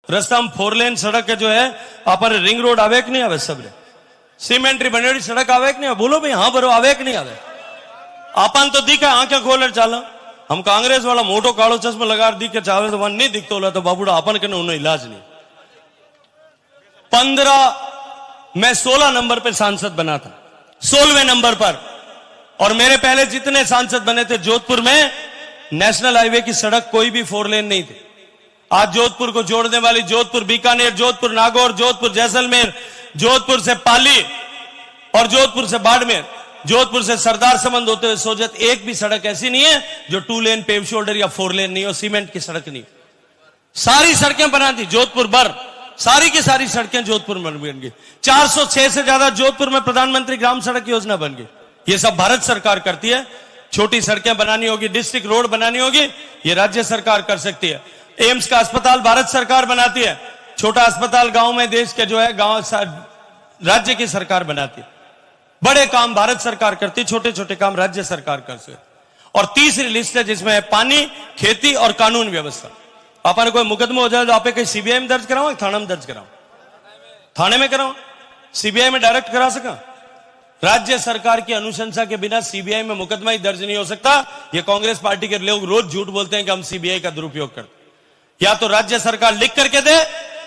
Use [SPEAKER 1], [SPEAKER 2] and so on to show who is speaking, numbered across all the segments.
[SPEAKER 1] रस्ता में 4 लेन सड़क जो है अपन रिंग रोड आवे कि नहीं आवे, सब सीमेंट्री बनेड़ी सड़क आवे कि नहीं, बोलो भाई हाँ बरो आवे कि नहीं आवे। अपन तो दिखे आंखें खोले चाला, हम कांग्रेस वाला मोटो कालो चश्मा लगा दिखे चावे तो वन नहीं दिखतो होला तो बाबूड़ा अपन के उन्हें इलाज नहीं। 15 मैं 16 नंबर पे सांसद बना था, 16वें नंबर पर, और मेरे पहले जितने सांसद बने थे जोधपुर में नेशनल हाईवे की सड़क कोई भी 4 लेन नहीं थी। आज जोधपुर को जोड़ने वाली जोधपुर बीकानेर, जोधपुर नागौर, जोधपुर जैसलमेर, जोधपुर से पाली और जोधपुर से बाड़मेर, जोधपुर से सरदार संबंध होते हुए सोजत, एक भी सड़क ऐसी नहीं है जो 2 लेन पेव शोल्डर या 4 लेन नहीं हो, सीमेंट की सड़क नहीं। सारी सड़कें बना दी जोधपुर भर, सारी की सारी सड़कें जोधपुर में बन गई। 406 से ज्यादा जोधपुर में प्रधानमंत्री ग्राम सड़क योजना बन गई। ये सब भारत सरकार करती है। छोटी सड़कें बनानी होगी, डिस्ट्रिक्ट रोड बनानी होगी, ये राज्य सरकार कर सकती है। एम्स का अस्पताल भारत सरकार बनाती है। छोटा अस्पताल गांव में देश के जो है गांव राज्य की सरकार बनाती है। बड़े काम भारत सरकार करती, छोटे छोटे काम राज्य सरकार कर सकती। और तीसरी लिस्ट है जिसमें है पानी, खेती और कानून व्यवस्था। अपन कोई मुकदमा हो जाए तो आप कहीं सीबीआई में दर्ज कराओ, थाना में दर्ज कराओ, थाने में कराओ, सीबीआई में डायरेक्ट करा सका। राज्य सरकार की अनुशंसा के बिना सीबीआई में मुकदमा ही दर्ज नहीं हो सकता। ये कांग्रेस पार्टी के लोग रोज झूठ बोलते हैं कि हम सीबीआई का दुरुपयोग करते। या तो राज्य सरकार लिख करके दे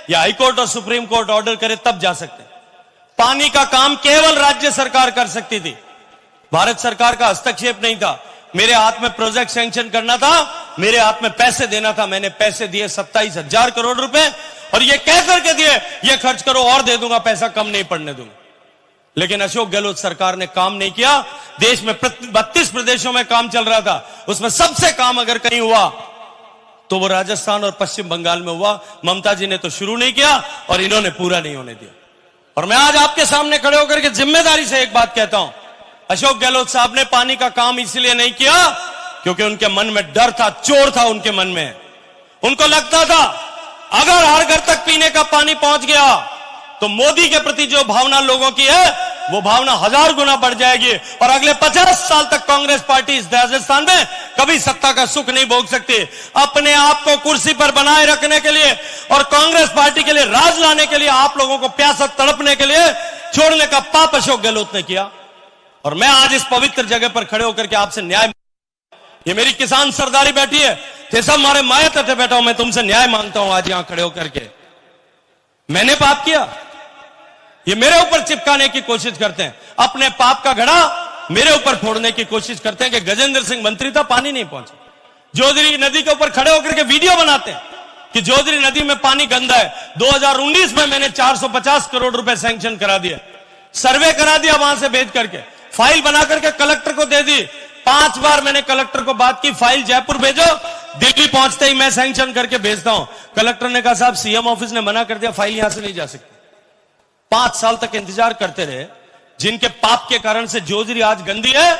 [SPEAKER 1] या हाईकोर्ट और सुप्रीम कोर्ट ऑर्डर करे तब जा सकते। पानी का काम केवल राज्य सरकार कर सकती थी, भारत सरकार का हस्तक्षेप नहीं था। मेरे हाथ में प्रोजेक्ट सैंक्शन करना था, मेरे हाथ में पैसे देना था, मैंने पैसे दिए 27,000 करोड़ रुपए, और ये कह करके दिए ये खर्च करो और दे दूंगा, पैसा कम नहीं पड़ने दूंगा। लेकिन अशोक गहलोत सरकार ने काम नहीं किया। देश में 32 प्रदेशों में काम चल रहा था, उसमें सबसे काम अगर कहीं हुआ तो वो राजस्थान और पश्चिम बंगाल में हुआ। ममता जी ने तो शुरू नहीं किया और इन्होंने पूरा नहीं होने दिया। और मैं आज आपके सामने खड़े होकर के जिम्मेदारी से एक बात कहता हूं, अशोक गहलोत साहब ने पानी का काम इसलिए नहीं किया क्योंकि उनके मन में डर था, चोर था उनके मन में। उनको लगता था अगर हर घर तक पीने का पानी पहुंच गया तो मोदी के प्रति जो भावना लोगों की है वो भावना 1000 गुना बढ़ जाएगी और अगले 50 साल तक कांग्रेस पार्टी इस राजस्थान में कभी सत्ता का सुख नहीं भोग सकती। अपने आप को कुर्सी पर बनाए रखने के लिए और कांग्रेस पार्टी के लिए राज लाने के लिए, आप लोगों को प्यासा तड़पने के लिए छोड़ने का पाप अशोक गहलोत ने किया। और मैं आज इस पवित्र जगह पर खड़े होकर के आपसे न्याय, ये मेरी किसान सरदारी बैठी है, ये सब हमारे माया तटे बैठा हूं, मैं तुमसे न्याय मांगता हूं आज यहां खड़े होकर के। मैंने पाप किया, ये मेरे ऊपर चिपकाने की कोशिश करते हैं, अपने पाप का घड़ा मेरे ऊपर फोड़ने की कोशिश करते हैं कि गजेंद्र सिंह मंत्री था, पानी नहीं पहुंचा। जोधरी नदी के ऊपर खड़े होकर के वीडियो बनाते हैं कि जोधरी नदी में पानी गंदा है। 2019 में मैंने 450 करोड़ रुपए सैंक्शन करा दिया, सर्वे करा दिया, वहां से भेज करके फाइल बना करके कलेक्टर को दे दी। 5 बार मैंने कलेक्टर को बात की, फाइल जयपुर भेजो, दिल्ली पहुंचते ही मैं सैंक्शन करके भेजता हूं। कलेक्टर ने कहा साहब सीएम ऑफिस ने मना कर दिया, फाइल यहां से नहीं जा सकती। 5 साल तक इंतजार करते रहे। जिनके पाप के कारण से जोधरी आज गंदी है,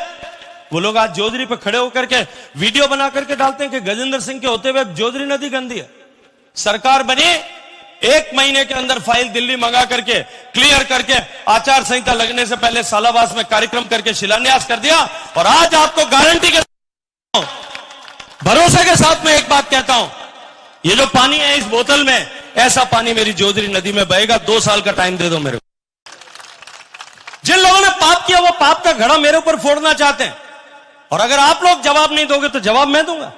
[SPEAKER 1] वो लोग आज जोधरी पे खड़े होकर के वीडियो बना करके डालते हैं कि गजेंद्र सिंह के होते हुए जोधरी नदी गंदी है। सरकार बनी, 1 महीने के अंदर फाइल दिल्ली मंगा करके क्लियर करके आचार संहिता लगने से पहले सालावास में कार्यक्रम करके शिलान्यास कर दिया। और आज आपको गारंटी के भरोसे के साथ में एक बात कहता हूं, ये जो पानी है इस बोतल में, ऐसा पानी मेरी जोधरी नदी में बहेगा। 2 साल का टाइम दे दो मेरे को। जिन लोगों ने पाप किया वो पाप का घड़ा मेरे ऊपर फोड़ना चाहते हैं, और अगर आप लोग जवाब नहीं दोगे तो जवाब मैं दूंगा।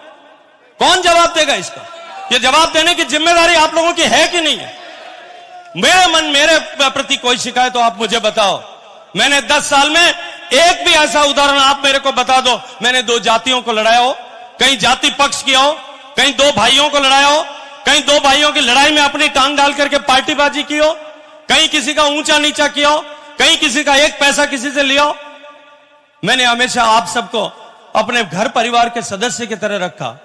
[SPEAKER 1] कौन जवाब देगा इसका? ये जवाब देने की जिम्मेदारी आप लोगों की है कि नहीं है? मेरे प्रति कोई शिकायत हो आप मुझे बताओ। मैंने 10 साल में एक भी ऐसा उदाहरण आप मेरे को बता दो मैंने 2 जातियों को लड़ाया हो, कहीं जाति पक्ष किया हो, कहीं 2 भाइयों को लड़ाया हो, कहीं 2 भाइयों की लड़ाई में अपनी टांग डाल करके पार्टीबाजी की हो, कहीं किसी का ऊंचा नीचा किया हो, कहीं किसी का 1 पैसा किसी से लिया हो। मैंने हमेशा आप सबको अपने घर परिवार के सदस्य की तरह रखा।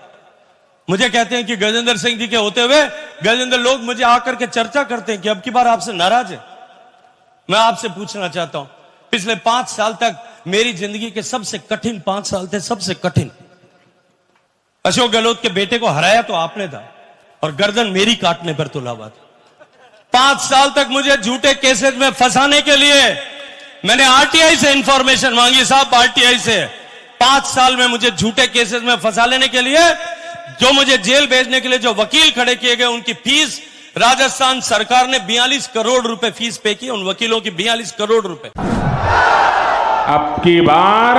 [SPEAKER 1] मुझे कहते हैं कि गजेंद्र सिंह जी के होते हुए गजेंद्र लोग मुझे आकर के चर्चा करते हैं कि अब की बार आपसे नाराज है। मैं आपसे पूछना चाहता हूं, पिछले 5 साल तक मेरी जिंदगी के सबसे कठिन 5 साल थे, सबसे कठिन। अशोक गहलोत के बेटे को हराया तो आपने था और गर्दन मेरी काटने पर तुला हुआ था। 5 साल तक मुझे झूठे केसेस में फंसाने के लिए मैंने आरटीआई से इंफॉर्मेशन मांगी। साहब आरटीआई से 5 साल में मुझे झूठे केसेस में फंसा लेने के लिए, जो मुझे जेल भेजने के लिए जो वकील खड़े किए गए, उनकी फीस राजस्थान सरकार ने 42 करोड़ रुपए फीस पे की, उन वकीलों की 42 करोड़ रुपए।
[SPEAKER 2] अब की बार